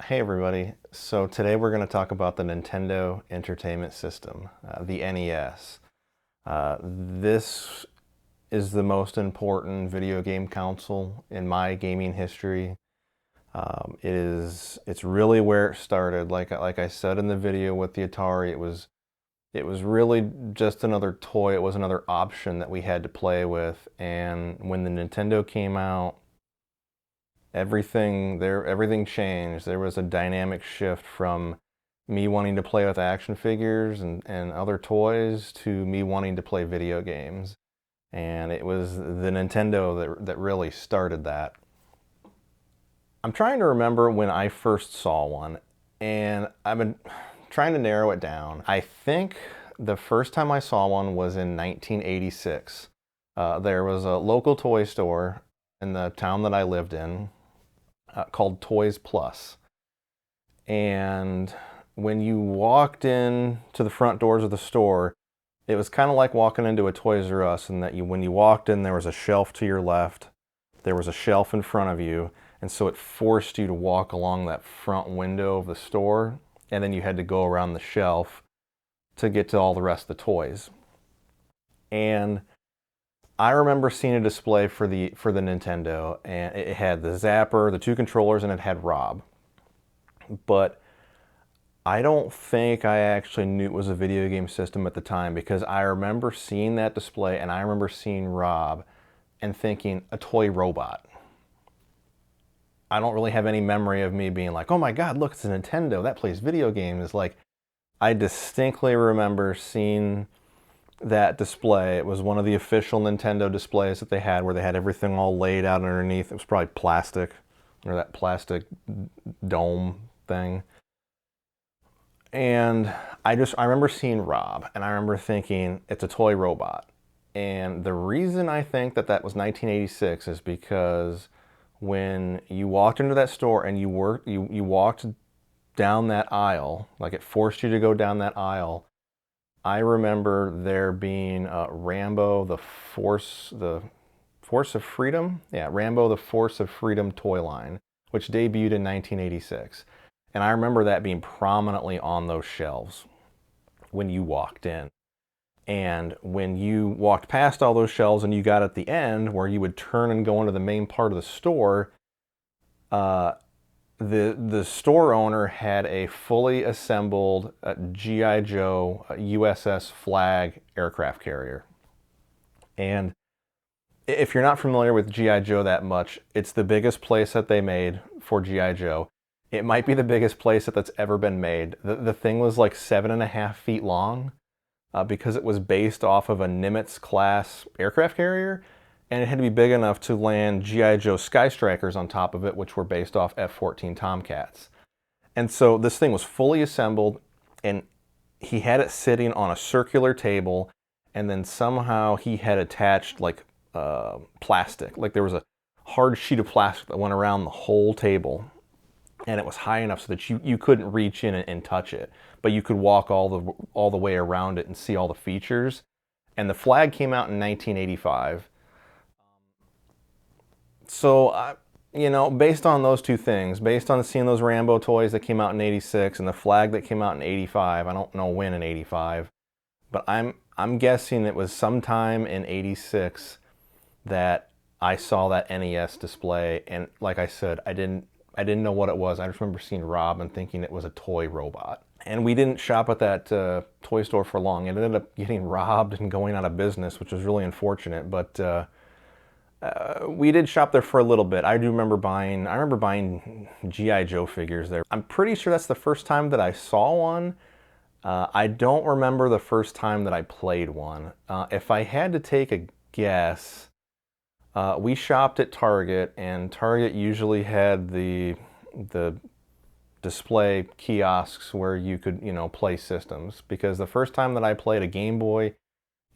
Hey everybody, so today we're going to talk about the Nintendo Entertainment System, the NES. This is the most important video game console in my gaming history. It's really where it started. Like I said in the video with the Atari, it was really just another toy. It was another option that we had to play with. And when the Nintendo came out, everything changed. There was a dynamic shift from me wanting to play with action figures and other toys to me wanting to play video games. And it was the Nintendo that really started that. I'm trying to remember when I first saw one, and I've been trying to narrow it down. I think the first time I saw one was in 1986. There was a local toy store in the town that I lived in called Toys Plus. And when you walked in to the front doors of the store, it was kind of like walking into a Toys R Us, in that when you walked in, there was a shelf to your left, there was a shelf in front of you, and so it forced you to walk along that front window of the store, and then you had to go around the shelf to get to all the rest of the toys. And I remember seeing a display for the Nintendo, and it had the Zapper, the two controllers, and it had Rob. But I don't think I actually knew it was a video game system at the time, because I remember seeing that display and I remember seeing Rob and thinking a toy robot. I don't really have any memory of me being like, oh my God, look, it's a Nintendo that plays video games. Like, I distinctly remember seeing that display. It was one of the official Nintendo displays that they had, where they had everything all laid out underneath. It was probably plastic, or that plastic dome thing. And I remember seeing Rob, and I remember thinking, it's a toy robot. And the reason I think that was 1986 is because when you walked into that store and you walked down that aisle, like it forced you to go down that aisle, I remember there being Rambo, the Force of Freedom? Yeah, Rambo, the Force of Freedom toy line, which debuted in 1986. And I remember that being prominently on those shelves when you walked in. And when you walked past all those shelves and you got at the end where you would turn and go into the main part of the store, the store owner had a fully assembled G.I. Joe USS Flag aircraft carrier. And if you're not familiar with G.I. Joe that much, it's the biggest playset they made for G.I. Joe. It might be the biggest playset that's ever been made. The thing was like 7.5 feet long because it was based off of a Nimitz class aircraft carrier, and it had to be big enough to land G.I. Joe Sky Strikers on top of it, which were based off F-14 Tomcats. And so this thing was fully assembled, and he had it sitting on a circular table, and then somehow he had attached like plastic. Like there was a hard sheet of plastic that went around the whole table, and it was high enough so that you couldn't reach in and touch it, but you could walk all the way around it and see all the features. And the flag came out in 1985. So, based on those two things, based on seeing those Rambo toys that came out in 86 and the flag that came out in 85, I don't know when in 85, but I'm guessing it was sometime in 86 that I saw that NES display. And like I said, I didn't know what it was. I just remember seeing Rob and thinking it was a toy robot. And we didn't shop at that toy store for long. It ended up getting robbed and going out of business, which was really unfortunate. But we did shop there for a little bit. I remember buying G.I. Joe figures there. I'm pretty sure that's the first time that I saw one. I don't remember the first time that I played one. If I had to take a guess, we shopped at Target, and Target usually had the display kiosks where you could, play systems. Because the first time that I played a Game Boy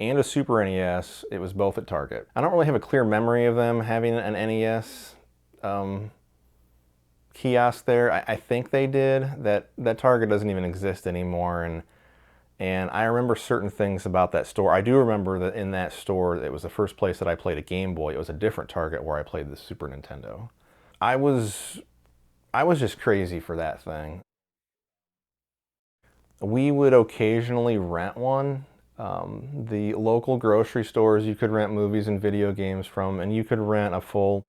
and a Super NES, it was both at Target. I don't really have a clear memory of them having an NES kiosk there. I think they did. That Target doesn't even exist anymore, and I remember certain things about that store. I do remember that in that store, it was the first place that I played a Game Boy. It was a different Target where I played the Super Nintendo. I was I was just crazy for that thing. We would occasionally rent one. The local grocery stores you could rent movies and video games from, and you could rent a full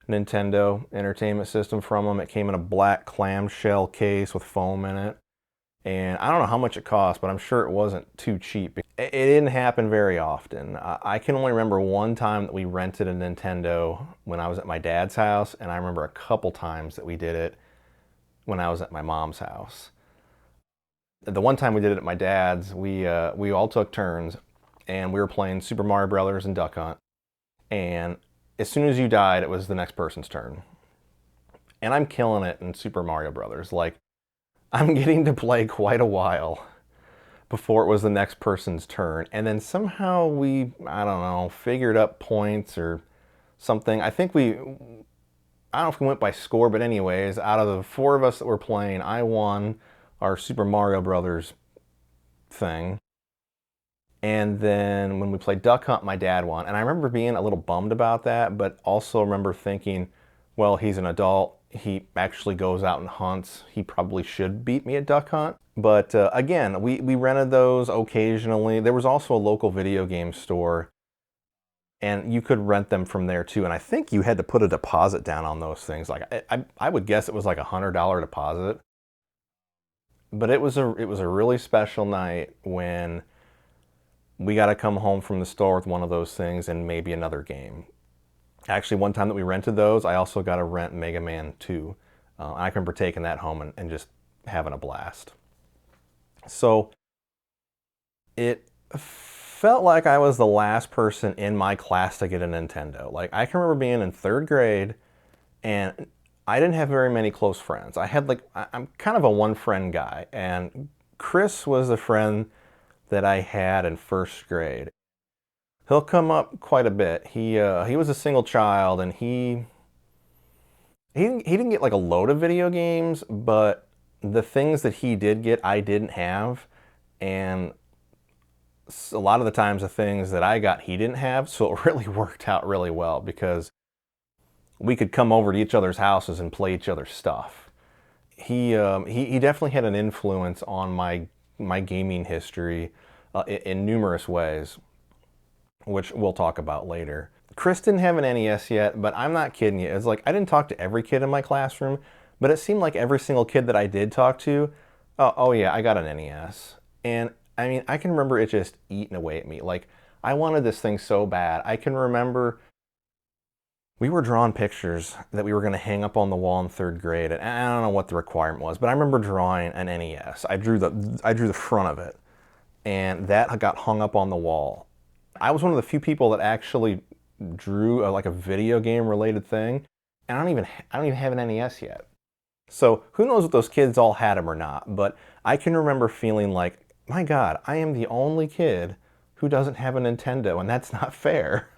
Nintendo Entertainment System from them. It came in a black clamshell case with foam in it. And I don't know how much it cost, but I'm sure it wasn't too cheap. It didn't happen very often. I can only remember one time that we rented a Nintendo when I was at my dad's house, and I remember a couple times that we did it when I was at my mom's house. The one time we did it at my dad's, we all took turns, and we were playing Super Mario Brothers and Duck Hunt. And as soon as you died, it was the next person's turn. And I'm killing it in Super Mario Brothers. Like, I'm getting to play quite a while before it was the next person's turn. And then somehow we, I don't know, figured up points or something. I don't know if we went by score, but anyways, out of the four of us that were playing, I won our Super Mario Brothers thing. And then when we played Duck Hunt, my dad won. And I remember being a little bummed about that, but also remember thinking, well, he's an adult. He actually goes out and hunts. He probably should beat me at Duck Hunt. But again, we rented those occasionally. There was also a local video game store, and you could rent them from there too. And I think you had to put a deposit down on those things. Like I would guess it was like $100 deposit. But it was a really special night when we got to come home from the store with one of those things and maybe another game. Actually, one time that we rented those, I also got to rent Mega Man 2. I can remember taking that home and just having a blast. So it felt like I was the last person in my class to get a Nintendo. Like, I can remember being in third grade, and I didn't have very many close friends. I'm kind of a one friend guy, and Chris was the friend that I had in first grade. He'll come up quite a bit. He was a single child, and he didn't get like a load of video games, but the things that he did get, I didn't have, and a lot of the times the things that I got, he didn't have. So it really worked out really well because we could come over to each other's houses and play each other's stuff. He definitely had an influence on my gaming history in numerous ways, which we'll talk about later. Chris didn't have an NES yet, but I'm not kidding you. It's like I didn't talk to every kid in my classroom, but it seemed like every single kid that I did talk to, oh yeah, I got an NES. And I mean, I can remember it just eating away at me. Like, I wanted this thing so bad. I can remember we were drawing pictures that we were going to hang up on the wall in third grade, and I don't know what the requirement was, but I remember drawing an NES. I drew the front of it, and that got hung up on the wall. I was one of the few people that actually drew like a video game related thing, and I don't even have an NES yet. So who knows if those kids all had them or not, but I can remember feeling like, my God, I am the only kid who doesn't have a Nintendo, and that's not fair.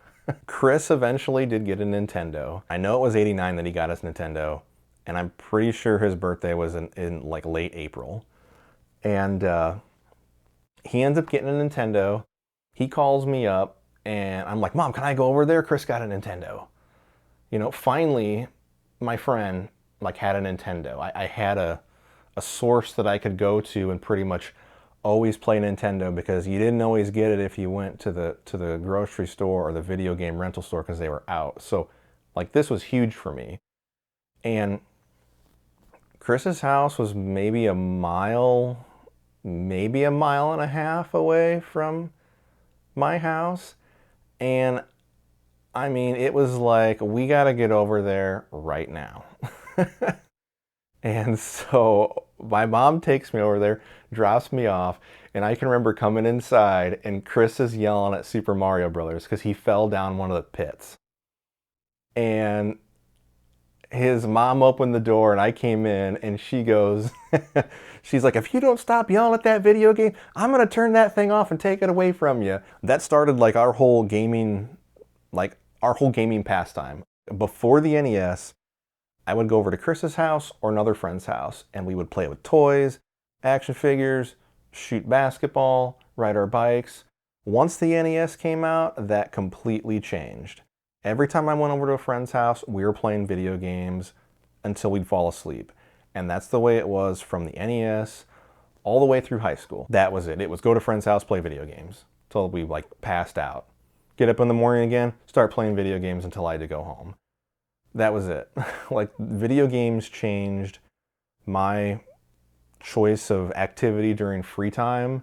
Chris eventually did get a Nintendo. I know it was '89 that he got his Nintendo, and I'm pretty sure his birthday was in like late April. And he ends up getting a Nintendo. He calls me up, and I'm like, Mom, can I go over there? Chris got a Nintendo. You know, finally, my friend like had a Nintendo. I had a source that I could go to and pretty much always play Nintendo, because you didn't always get it if you went to the grocery store or the video game rental store because they were out. So like, this was huge for me. And Chris's house was maybe a mile and a half away from my house. And I mean, it was like, we got to get over there right now. And so my mom takes me over there, drops me off, and I can remember coming inside and Chris is yelling at Super Mario Brothers because he fell down one of the pits. And his mom opened the door and I came in, and she goes, she's like, if you don't stop yelling at that video game, I'm going to turn that thing off and take it away from you. That started like our whole gaming pastime. Before the NES, I would go over to Chris's house or another friend's house, and we would play with toys, action figures, shoot basketball, ride our bikes. Once the NES came out, that completely changed. Every time I went over to a friend's house, we were playing video games. until we'd fall asleep. And that's the way it was from the NES all the way through high school. That was it. It was go to friend's house, play video games until we like passed out. Get up in the morning again, start playing video games until I had to go home. That was it. Like, video games changed my choice of activity during free time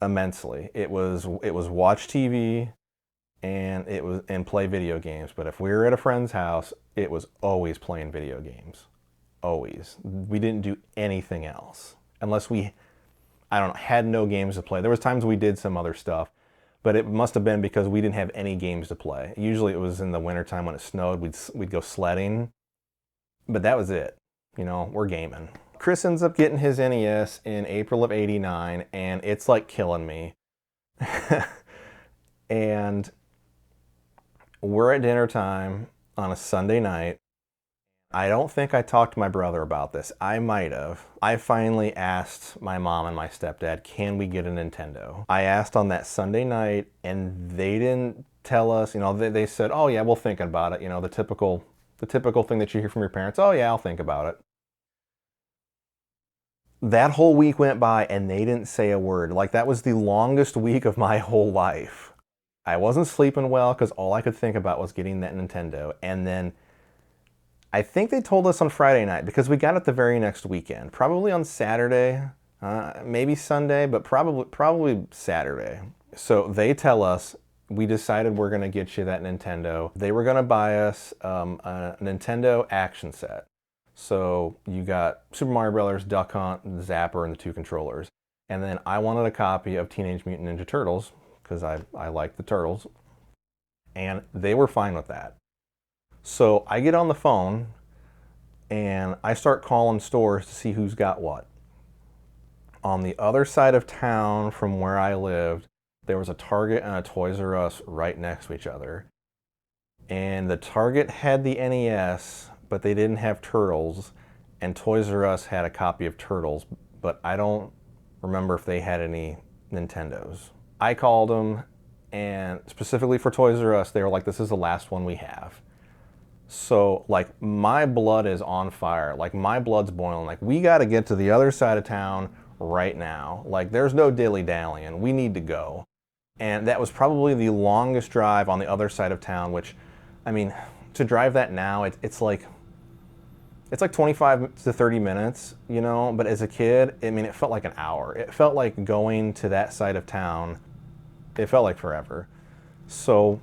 immensely. It was watch TV and play video games. But if we were at a friend's house, it was always playing video games. Always. We didn't do anything else unless we, I don't know, had no games to play. There was times we did some other stuff, but it must have been because we didn't have any games to play. Usually it was in the wintertime when it snowed, we'd go sledding, but that was it. You know, we're gaming. Chris ends up getting his NES in April of '89, and it's like killing me. And we're at dinner time on a Sunday night. I don't think I talked to my brother about this. I might have. I finally asked my mom and my stepdad, can we get a Nintendo? I asked on that Sunday night, and they didn't tell us, you know, they said, oh yeah, we'll think about it. You know, the typical thing that you hear from your parents, oh yeah, I'll think about it. That whole week went by and they didn't say a word. Like, that was the longest week of my whole life. I wasn't sleeping well because all I could think about was getting that Nintendo. And then I think they told us on Friday night because we got it the very next weekend. Probably on Saturday, maybe Sunday, but probably Saturday. So they tell us, we decided we're going to get you that Nintendo. They were going to buy us a Nintendo action set. So you got Super Mario Brothers, Duck Hunt, Zapper, and the 2 controllers. And then I wanted a copy of Teenage Mutant Ninja Turtles because I like the Turtles. And they were fine with that. So I get on the phone and I start calling stores to see who's got what. On the other side of town from where I lived, there was a Target and a Toys R Us right next to each other. And the Target had the NES, but they didn't have Turtles, and Toys R Us had a copy of Turtles, but I don't remember if they had any Nintendos. I called them, and specifically for Toys R Us, they were like, this is the last one we have. So, like, my blood is on fire. Like, my blood's boiling. Like, we got to get to the other side of town right now. Like, there's no dilly-dallying. We need to go. And that was probably the longest drive on the other side of town, which, I mean, to drive that now, it's like 25 to 30 minutes, you know, but as a kid, I mean, it felt like an hour. It felt like going to that side of town. It felt like forever. So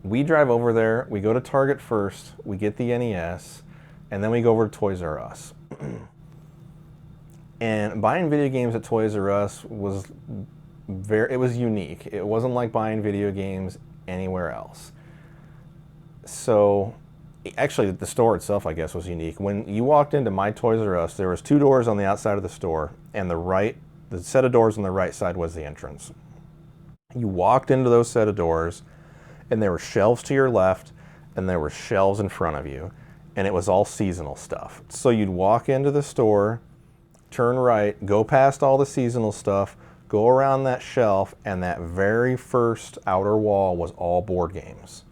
we drive over there, we go to Target first, we get the NES, and then we go over to Toys R Us. And buying video games at Toys R Us was it was unique. It wasn't like buying video games anywhere else. So, actually, the store itself, I guess, was unique. When you walked into my Toys R Us, there was 2 doors on the outside of the store, and the set of doors on the right side was the entrance. You walked into those set of doors, and there were shelves to your left, and there were shelves in front of you, and it was all seasonal stuff. So you'd walk into the store, turn right, go past all the seasonal stuff, go around that shelf, and that very first outer wall was all board games.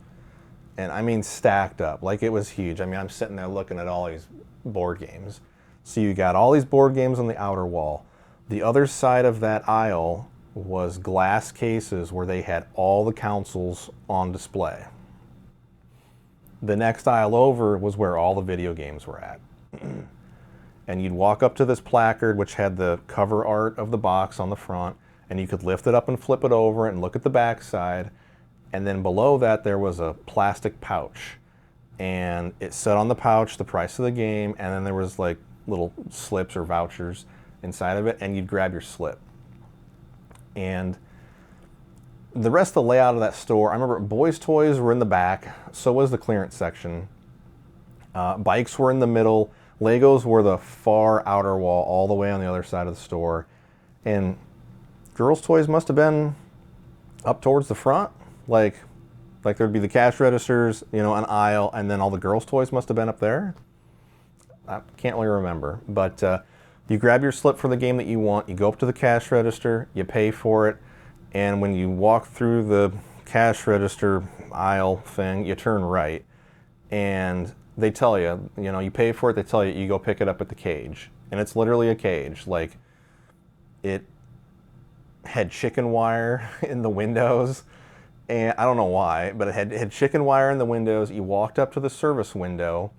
And I mean stacked up, like it was huge. I mean, I'm sitting there looking at all these board games. So you got all these board games on the outer wall. The other side of that aisle was glass cases where they had all the consoles on display. The next aisle over was where all the video games were at. And you'd walk up to this placard which had the cover art of the box on the front, and you could lift it up and flip it over and look at the back side. And then below that there was a plastic pouch, and it said on the pouch the price of the game, and then there was like little slips or vouchers inside of it, and you'd grab your slip. And the rest of the layout of that store, I remember boys' toys were in the back, so was the clearance section. Bikes were in the middle, Legos were the far outer wall all the way on the other side of the store, and girls' toys must have been up towards the front. Like there'd be the cash registers, you know, an aisle, and then all the girls' toys must have been up there. I can't really remember, but you grab your slip for the game that you want, you go up to the cash register, you pay for it, and when you walk through the cash register aisle thing, you turn right, and They tell you, you know, you pay for it, they tell you, you go pick it up at the cage. And it's literally a cage. Like, it had chicken wire in the windows. And I don't know why, but it had chicken wire in the windows. You walked up to the service window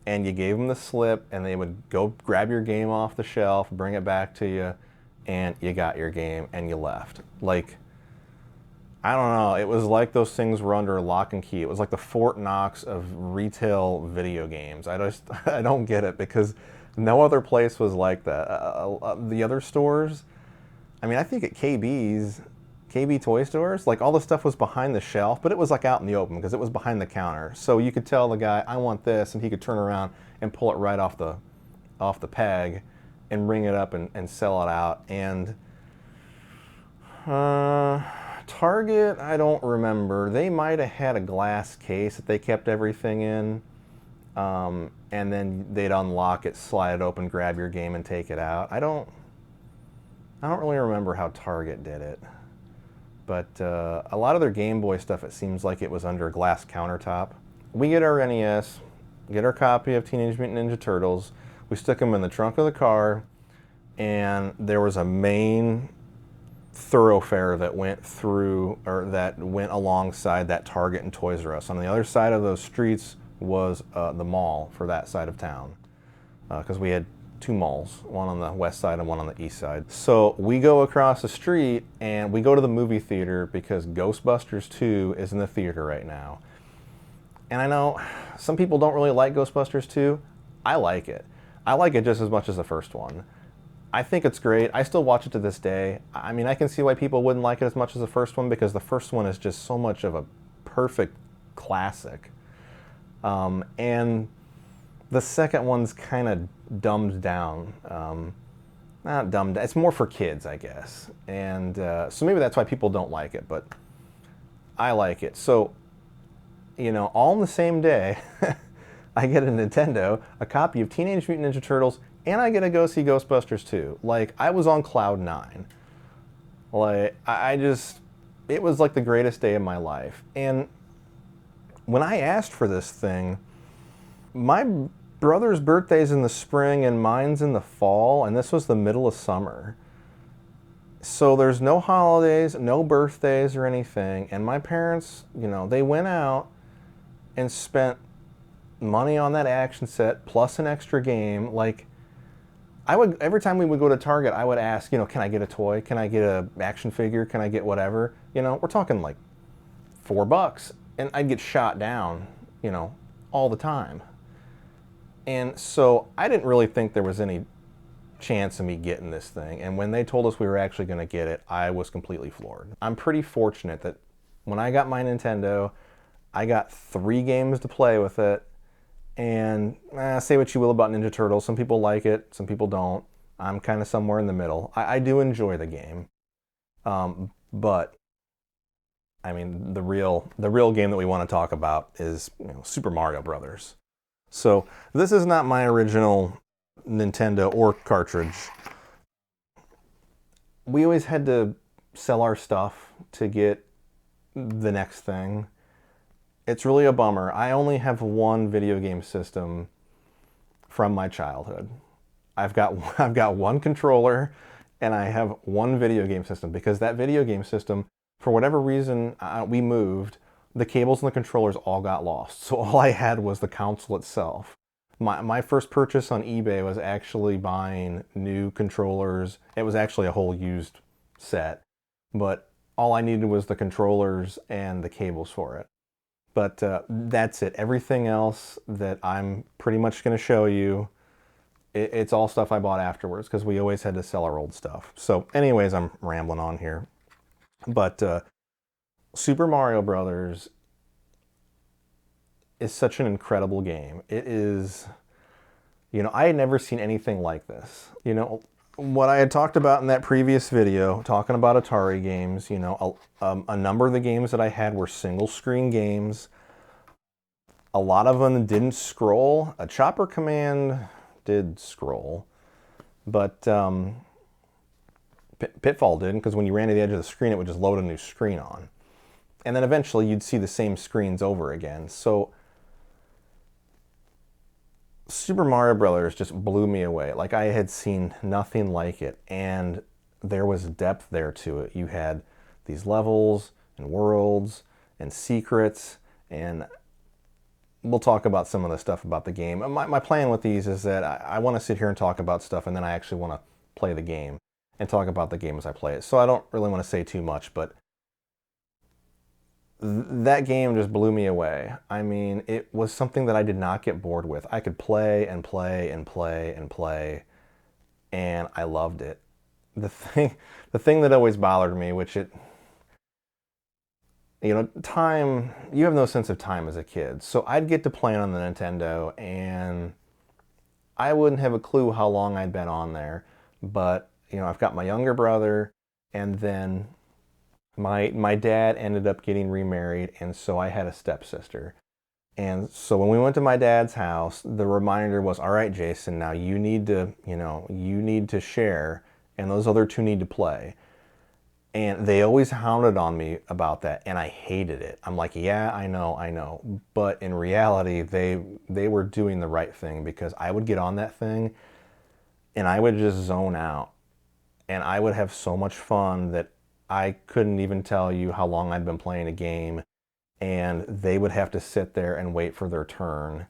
and you gave them the slip, and they would go grab your game off the shelf, bring it back to you, and you got your game and you left. Like, I don't know, it was like those things were under lock and key. It was like the Fort Knox of retail video games. I don't get it, because no other place was like that. The other stores, I mean, I think at KB toy stores, like, all the stuff was behind the shelf, but it was like out in the open because it was behind the counter. So you could tell the guy, I want this, and he could turn around and pull it right off the peg and ring it up and sell it out. And Target, I don't remember. They might have had a glass case that they kept everything in, and then they'd unlock it, slide it open, grab your game, and take it out. I don't really remember how Target did it. But a lot of their Game Boy stuff, it seems like it was under a glass countertop. We get our NES, get our copy of Teenage Mutant Ninja Turtles. We stick them in the trunk of the car, and there was a main thoroughfare that went through, or that went alongside that Target and Toys R Us. On the other side of those streets was the mall for that side of town, because we had two malls, one on the west side and one on the east side. So we go across the street and we go to the movie theater because Ghostbusters 2 is in the theater right now. And I know some people don't really like Ghostbusters 2. I like it. I like it just as much as the first one. I think it's great. I still watch it to this day. I mean, I can see why people wouldn't like it as much as the first one, because the first one is just so much of a perfect classic. And the second one's kind of dumbed down. Not dumbed down. It's more for kids, I guess. And so maybe that's why people don't like it, but I like it. So, you know, all in the same day, I get a Nintendo, a copy of Teenage Mutant Ninja Turtles, and I get to go see Ghostbusters 2. Like, I was on cloud nine. Like, it was like the greatest day of my life. And when I asked for this thing, my brother's birthday's in the spring and mine's in the fall, and this was the middle of summer. So there's no holidays, no birthdays or anything, and my parents, you know, they went out and spent money on that action set plus an extra game. Like, every time we would go to Target, I would ask, you know, can I get a toy? Can I get an action figure? Can I get whatever? You know, we're talking like $4, and I'd get shot down, you know, all the time. And so I didn't really think there was any chance of me getting this thing. And when they told us we were actually going to get it, I was completely floored. I'm pretty fortunate that when I got my Nintendo, I got 3 games to play with it. And say what you will about Ninja Turtles. Some people like it, some people don't. I'm kind of somewhere in the middle. I do enjoy the game. But I mean, the real game that we want to talk about is, you know, Super Mario Brothers. So this is not my original Nintendo or cartridge. We always had to sell our stuff to get the next thing. It's really a bummer. I only have one video game system from my childhood. I've got one controller, and I have one video game system, because that video game system, for whatever reason, we moved. The cables and the controllers all got lost. So all I had was the console itself. My first purchase on eBay was actually buying new controllers. It was actually a whole used set, but all I needed was the controllers and the cables for it. But that's it. Everything else that I'm pretty much going to show you, it's all stuff I bought afterwards, because we always had to sell our old stuff. So anyways, I'm rambling on here. But Super Mario Brothers is such an incredible game. It is, you know, I had never seen anything like this. You know, what I had talked about in that previous video, talking about Atari games, you know, a number of the games that I had were single screen games. A lot of them didn't scroll. A Chopper Command did scroll, but Pitfall didn't, because when you ran to the edge of the screen, it would just load a new screen on. And then eventually you'd see the same screens over again. So Super Mario Brothers just blew me away. Like, I had seen nothing like it, and there was depth there to it. You had these levels and worlds and secrets, and we'll talk about some of the stuff about the game. My plan with these is that I want to sit here and talk about stuff, and then I actually want to play the game and talk about the game as I play it. So I don't really want to say too much, but that game just blew me away. I mean, it was something that I did not get bored with. I could play and play and play and play, and I loved it. The thing that always bothered me, which time, you have no sense of time as a kid. So I'd get to play on the Nintendo, and I wouldn't have a clue how long I'd been on there. But, I've got my younger brother, and then my dad ended up getting remarried, and so I had a stepsister. And so when we went to my dad's house, the reminder was, all right, Jason, now you need to share, and those other two need to play. And they always hounded on me about that, and I hated it. I'm like, yeah, I know. But in reality, they were doing the right thing, because I would get on that thing, and I would just zone out. And I would have so much fun that I couldn't even tell you how long I'd been playing a game, and they would have to sit there and wait for their turn.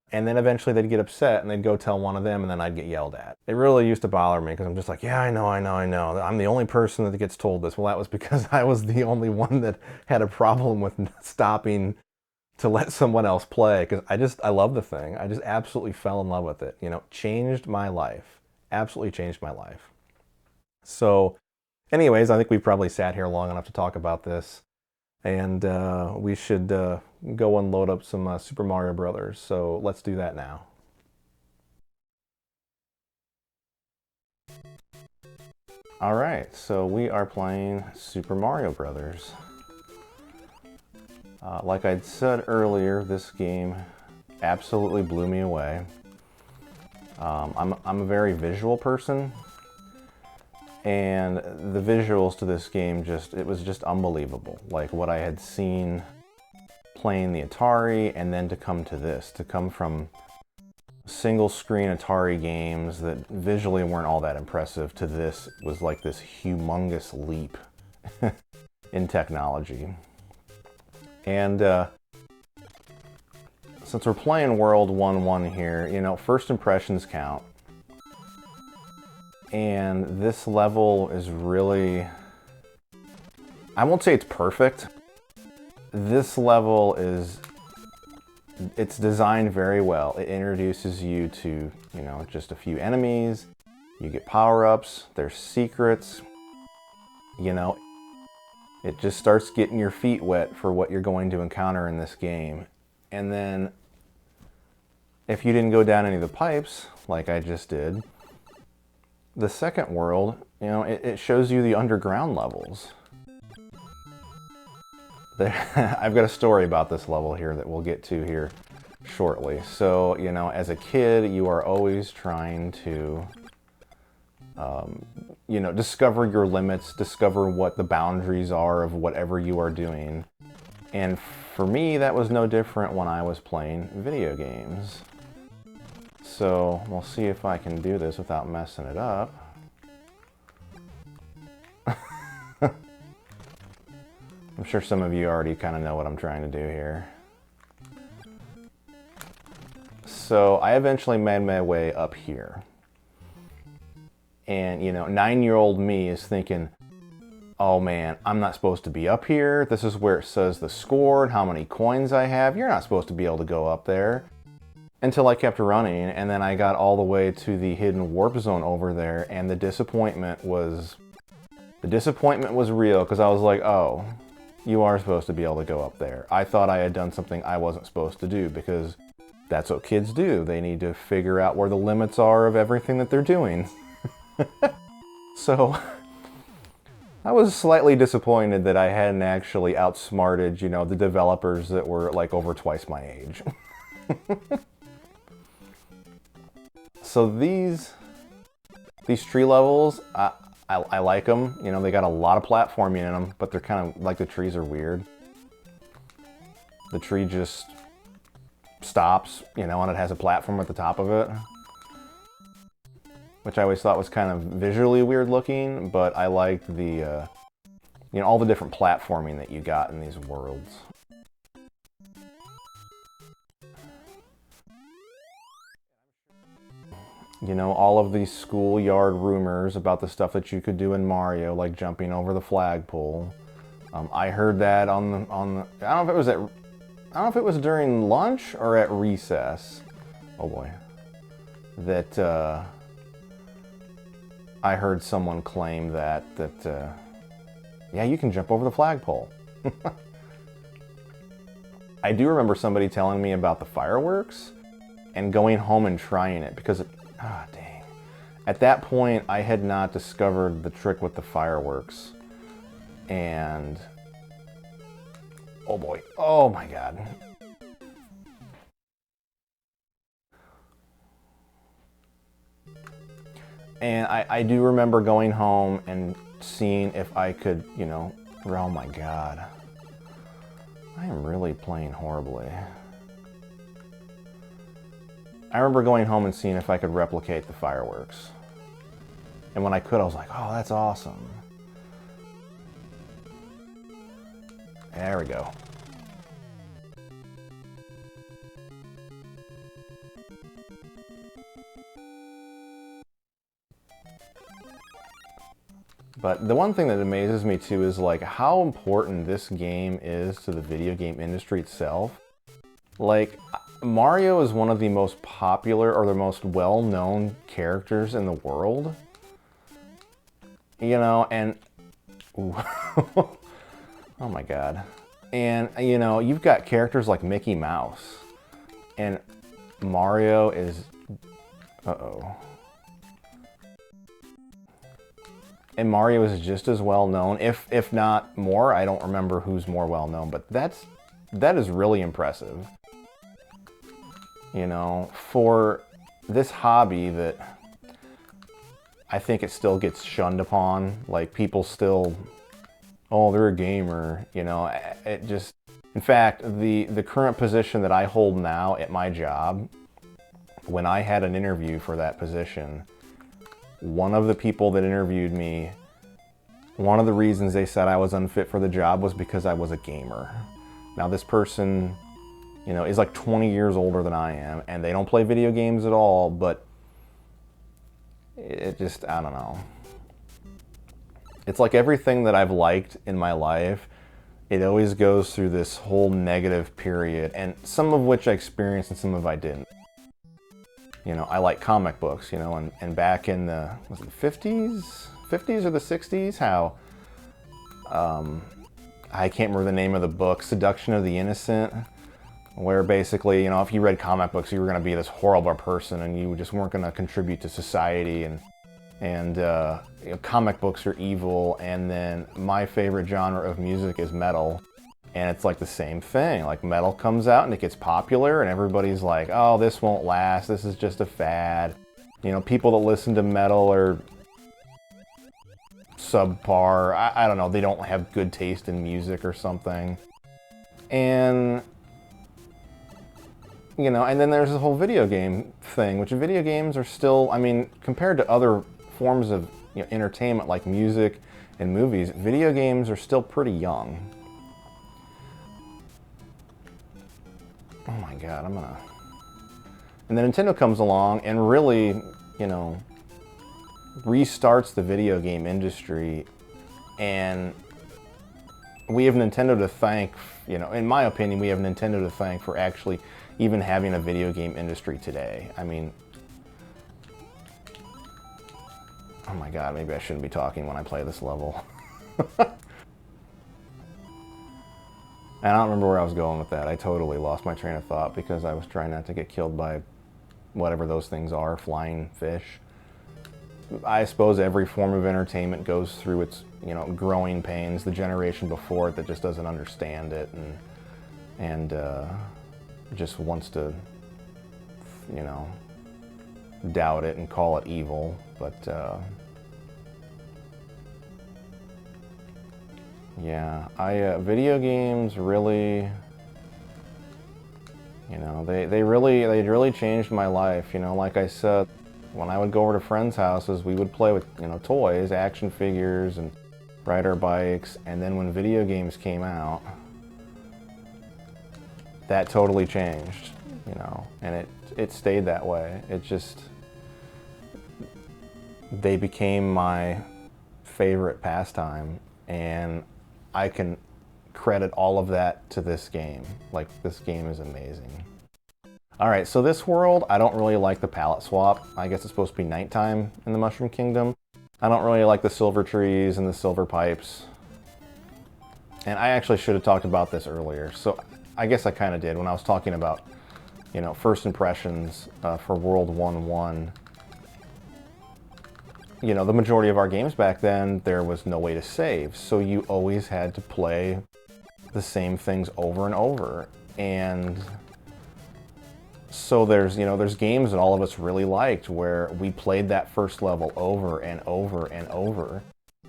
And then eventually they'd get upset and they'd go tell one of them, and then I'd get yelled at. It really used to bother me, because I'm just like, yeah, I know. I'm the only person that gets told this. Well, that was because I was the only one that had a problem with stopping to let someone else play, because I love the thing. I just absolutely fell in love with it. Changed my life. Absolutely changed my life. So anyways, I think we've probably sat here long enough to talk about this, and we should go and load up some Super Mario Brothers. So let's do that now. All right, so we are playing Super Mario Brothers. Like I said earlier, this game absolutely blew me away. I'm a very visual person, and the visuals to this game it was just unbelievable. Like what I had seen playing the Atari, and then to come from single screen Atari games that visually weren't all that impressive to this was like this humongous leap in technology. And since we're playing World 1-1 here, first impressions count. And this level is really, I won't say it's perfect. This level it's designed very well. It introduces you to, just a few enemies. You get power-ups, there's secrets. It just starts getting your feet wet for what you're going to encounter in this game. And then, if you didn't go down any of the pipes, like I just did, the second world, it shows you the underground levels. I've got a story about this level here that we'll get to here shortly. So, as a kid, you are always trying to, discover your limits, discover what the boundaries are of whatever you are doing. And for me, that was no different when I was playing video games. So, we'll see if I can do this without messing it up. I'm sure some of you already kind of know what I'm trying to do here. So I eventually made my way up here. And, 9-year-old me is thinking, oh man, I'm not supposed to be up here. This is where it says the score and how many coins I have. You're not supposed to be able to go up there. Until I kept running, and then I got all the way to the hidden warp zone over there, and the disappointment was real, because I was like, oh, you are supposed to be able to go up there. I thought I had done something I wasn't supposed to do, because that's what kids do. They need to figure out where the limits are of everything that they're doing. So I was slightly disappointed that I hadn't actually outsmarted, the developers that were like over twice my age. So these tree levels, I like them. They got a lot of platforming in them, but they're kind of like, the trees are weird. The tree just stops, you know, and it has a platform at the top of it. Which I always thought was kind of visually weird looking, but I liked the, you know, all the different platforming that you got in these worlds. You know, all of these schoolyard rumors about the stuff that you could do in Mario, like jumping over the flagpole. I heard that on the, I don't know if it was at, I don't know if it was during lunch or at recess. Oh boy. That, I heard someone claim that, yeah, you can jump over the flagpole. I do remember somebody telling me about the fireworks and going home and trying it because, dang. At that point, I had not discovered the trick with the fireworks. And, oh boy, oh my God. And I do remember going home and seeing if I could, you know, oh my God. I am really playing horribly. I remember going home and seeing if I could replicate the fireworks. And when I could, I was like, oh, that's awesome. There we go. But the one thing that amazes me too is like how important this game is to the video game industry itself. Like, Mario is one of the most popular or the most well-known characters in the world. You know, and oh my God. And you know, you've got characters like Mickey Mouse and Mario is and Mario is just as well known, if not more. I don't remember who's more well known, but that is really impressive. You know, for this hobby that I think it still gets shunned upon, like people still, oh, they're a gamer, you know, it just, in fact, the current position that I hold now at my job, when I had an interview for that position, one of the people that interviewed me, one of the reasons they said I was unfit for the job was because I was a gamer. Now this person, you know, is like 20 years older than I am, and they don't play video games at all, but it just, I don't know. It's like everything that I've liked in my life, it always goes through this whole negative period, and some of which I experienced and some of I didn't. You know, I like comic books, you know, and back in the, was it the 50s? 50s or the 60s? How, I can't remember the name of the book, Seduction of the Innocent, where basically, you know, if you read comic books, you were going to be this horrible person and you just weren't going to contribute to society, and you know, comic books are evil. And then my favorite genre of music is metal. And it's like the same thing, like metal comes out and it gets popular and everybody's like, oh, this won't last, this is just a fad. You know, people that listen to metal are subpar, I don't know, they don't have good taste in music or something. And, you know, and then there's the whole video game thing, which video games are still, I mean, compared to other forms of, you know, entertainment like music and movies, video games are still pretty young. Oh my God, and then Nintendo comes along and really, you know, restarts the video game industry, and we have Nintendo to thank, you know, in my opinion, we have Nintendo to thank for actually even having a video game industry today. I mean, oh my God, maybe I shouldn't be talking when I play this level. And I don't remember where I was going with that. I totally lost my train of thought because I was trying not to get killed by whatever those things are, flying fish. I suppose every form of entertainment goes through its, you know, growing pains. The generation before it that just doesn't understand it and just wants to, you know, doubt it and call it evil. But yeah, video games really, You know, they really changed my life. You know, like I said, when I would go over to friends' houses, we would play with, you know, toys, action figures, and ride our bikes. And then when video games came out, that totally changed, you know, and it stayed that way. It just, they became my favorite pastime, and I can credit all of that to this game. Like, this game is amazing. All right, so this world, I don't really like the palette swap. I guess it's supposed to be nighttime in the Mushroom Kingdom. I don't really like the silver trees and the silver pipes. And I actually should have talked about this earlier. So I guess I kind of did when I was talking about, you know, first impressions for World 1-1. You know, the majority of our games back then, there was no way to save. So you always had to play the same things over and over. And so there's, you know, there's games that all of us really liked where we played that first level over and over and over.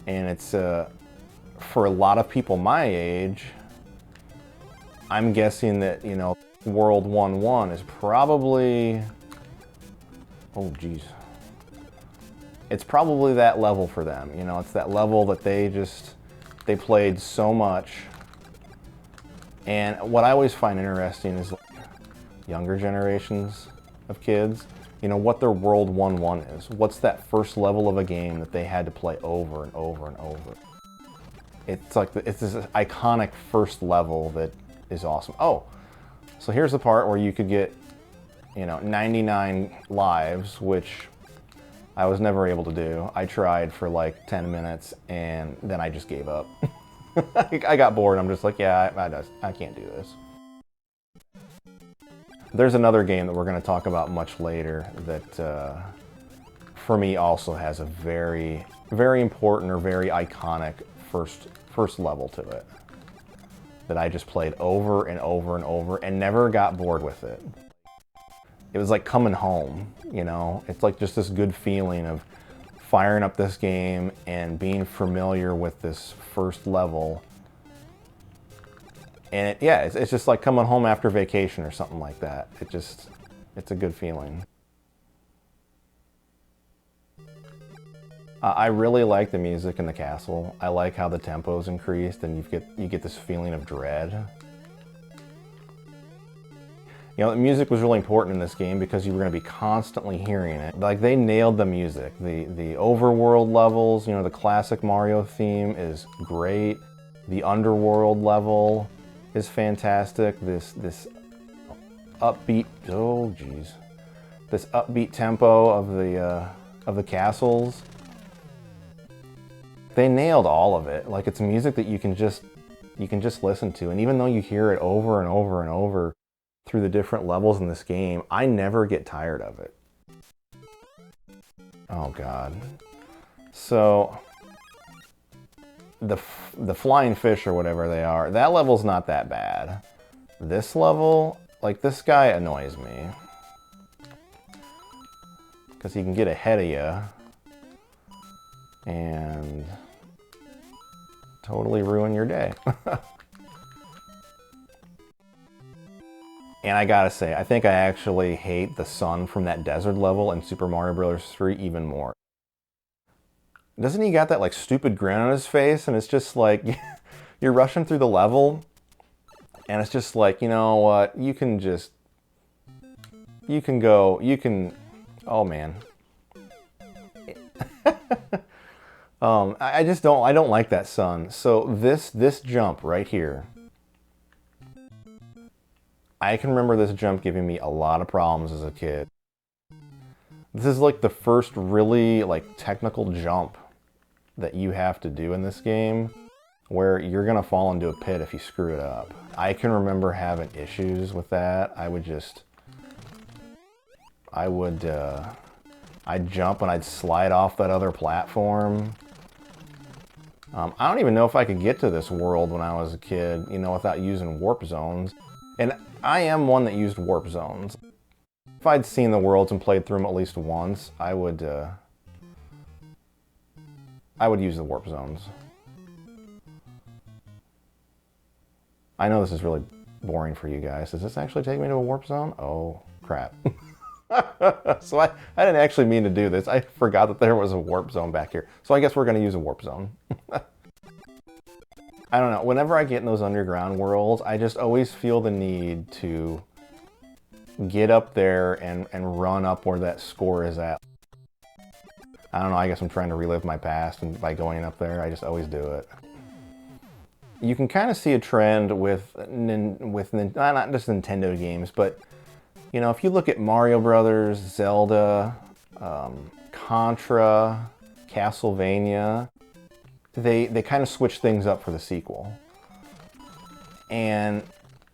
And it's, for a lot of people my age, I'm guessing that, you know, World 1-1 is probably, oh geez, it's probably that level for them. You know, it's that level that they played so much. And what I always find interesting is younger generations of kids, you know, what their World 1-1 is. What's that first level of a game that they had to play over and over and over? It's like, it's this iconic first level that is awesome. Oh, so here's the part where you could get, you know, 99 lives, which I was never able to do. I tried for like 10 minutes and then I just gave up. I got bored. I'm just like, yeah, I can't do this. There's another game that we're going to talk about much later that, for me, also has a very, very important or very iconic first level to it that I just played over and over and over and never got bored with it. It was like coming home, you know? It's like just this good feeling of firing up this game and being familiar with this first level. And it's just like coming home after vacation or something like that. It's a good feeling. I really like the music in the castle. I like how the tempo's increased and you get this feeling of dread. You know, the music was really important in this game because you were going to be constantly hearing it. Like, they nailed the music. The overworld levels, you know, the classic Mario theme is great. The underworld level is fantastic. This upbeat, oh geez, this upbeat tempo of the castles. They nailed all of it. Like, it's music that you can just listen to, and even though you hear it over and over and over through the different levels in this game, I never get tired of it. Oh god. So the flying fish or whatever they are, that level's not that bad. This level, like, this guy annoys me because he can get ahead of you and totally ruin your day. And I gotta say, I think I actually hate the sun from that desert level in Super Mario Bros. 3 even more. Doesn't he got that like stupid grin on his face, and it's just like, you're rushing through the level, and it's just like, you know what, you can oh man. I don't like that sun. So this jump right here, I can remember this jump giving me a lot of problems as a kid. This is like the first really like technical jump that you have to do in this game where you're gonna fall into a pit if you screw it up. I can remember having issues with that. I'd jump and I'd slide off that other platform. I don't even know if I could get to this world when I was a kid, you know, without using warp zones. And I am one that used warp zones. If I'd seen the worlds and played through them at least once, I would use the warp zones. I know this is really boring for you guys. Does this actually take me to a warp zone? Oh, crap. So I didn't actually mean to do this. I forgot that there was a warp zone back here. So I guess we're going to use a warp zone. I don't know. Whenever I get in those underground worlds, I just always feel the need to get up there and run up where that score is at. I don't know. I guess I'm trying to relive my past, and by going up there, I just always do it. You can kind of see a trend with not just Nintendo games, but you know, if you look at Mario Brothers, Zelda, Contra, Castlevania, they kind of switch things up for the sequel. And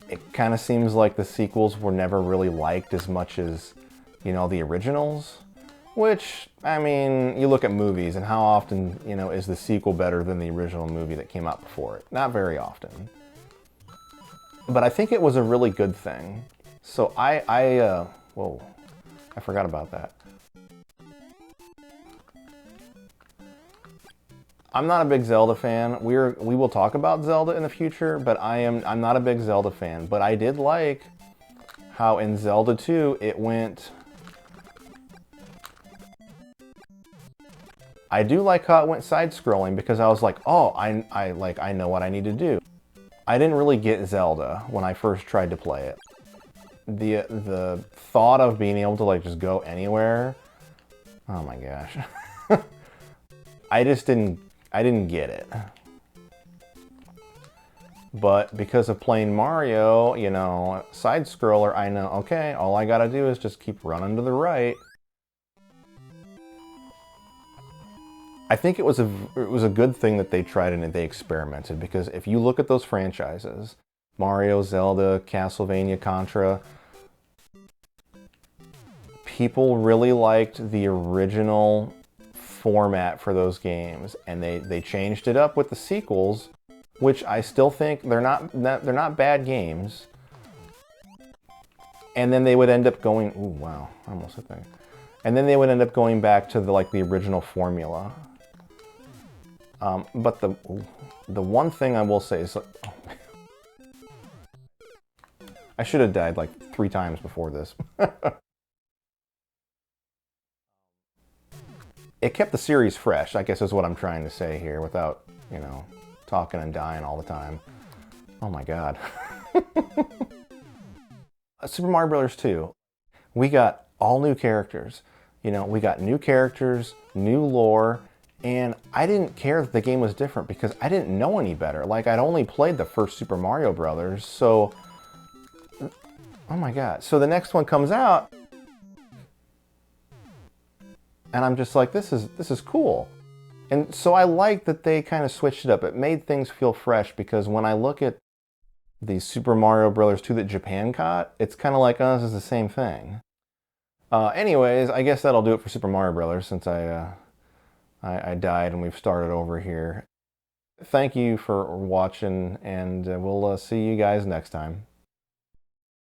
it kind of seems like the sequels were never really liked as much as, you know, the originals. Which, I mean, you look at movies and how often, you know, is the sequel better than the original movie that came out before it? Not very often. But I think it was a really good thing. So whoa, I forgot about that. I'm not a big Zelda fan. We will talk about Zelda in the future, but I'm not a big Zelda fan. But I did like how in Zelda 2 it went. I do like how it went side-scrolling because I was like, oh, I know what I need to do. I didn't really get Zelda when I first tried to play it. The thought of being able to like just go anywhere, oh my gosh. I didn't get it. But because of playing Mario, you know, side-scroller, I know, okay, all I gotta do is just keep running to the right. I think it was a good thing that they tried and they experimented, because if you look at those franchises, Mario, Zelda, Castlevania, Contra, people really liked the original format for those games, and they changed it up with the sequels, which I still think they're not bad games. And then they would end up going, ooh, wow, I almost hit that. And then they would end up going back to the original formula. But the one thing I will say is, oh, I should have died like 3 times before this. It kept the series fresh, I guess is what I'm trying to say here, without, you know, talking and dying all the time. Oh my god. Super Mario Brothers 2. We got all new characters. You know, we got new characters, new lore, and I didn't care that the game was different because I didn't know any better. Like, I'd only played the first Super Mario Brothers, so... Oh my god. So the next one comes out, and I'm just like, this is cool. And so I like that they kind of switched it up. It made things feel fresh, because when I look at the Super Mario Brothers 2 that Japan caught, it's kind of like, oh, this is the same thing. Anyways, I guess that'll do it for Super Mario Brothers, since I died and we've started over here. Thank you for watching, and we'll see you guys next time.